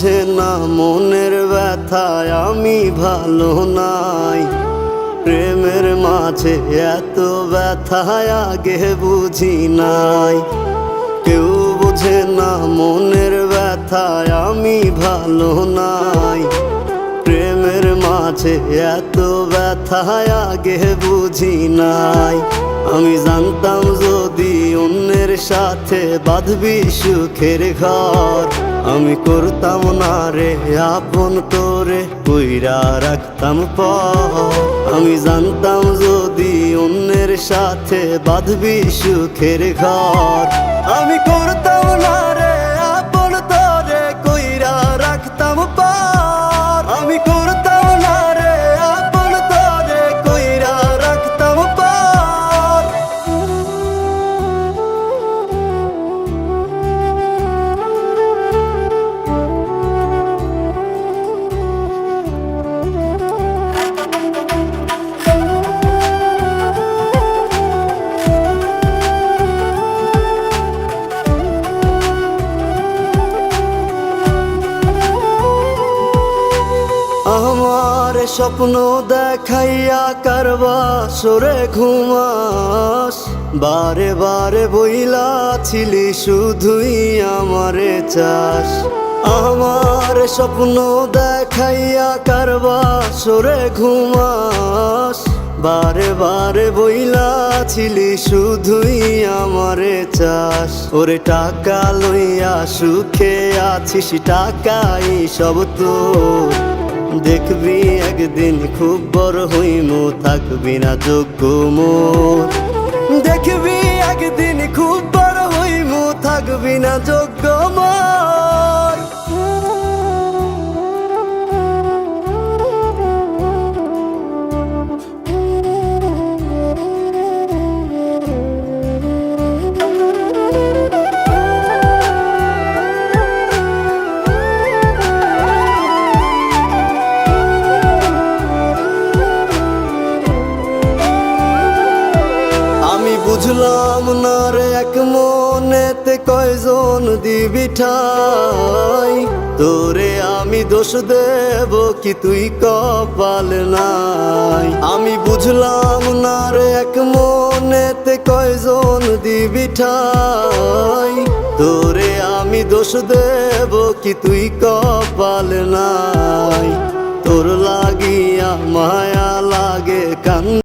বুঝে না মনের ব্যথায় আমি ভালো নাই। প্রেমের মাঝে এত ব্যথায় আগে বুঝি নাই। কেউ বুঝে না মনের ব্যথায় আমি ভালো নাই। প্রেমের মাঝে এত ব্যথায় আগে বুঝি নাই। আমি জানতাম যদি অন্যের সাথে বাঁধবি সুখের ঘর, আমি করতাম না রে আপন করে কইরা রাখতাম পর। আমি জানতাম যদি অন্যের সাথে বাঁধবি সুখের ঘর, আমি করতাম না রে আপন তোরে কইরা রাখতাম পর। আমি করতাম না রে আপন তোরে কইরা রাখতাম পর। আমার স্বপ্ন দেখাইয়া কারবা সরে ঘুমাস, বারে বারে বইলা ছিলি শুধুই আমারে চাস। আমার স্বপ্ন দেখাইয়া কারবা সরে ঘুমাস, বারে বারে বইলা ছিলি শুধুই আমারে চাস। ওরে টাকা লইয়া সুখে আছিস, টাকাই সব তোর। দেখবি একদিন খুব বড় হইমু, থাকবি না যোগ্য মোর। দেখবি একদিন খুব বড় হইমু, থাকবি না যোগ্য মোর। বুঝলাম না রে এক মনেতে কয়জন দিবি ঠাই, তোরে আমি দোষ দেব কি তুই কপাল নাই। আমি বুঝলাম না রে এক মনেতে কয়জন দিবি ঠাই, তোরে আমি দোষ দেব কি তুই কপাল নাই। তোর লাগিয়া মায়া লাগে কান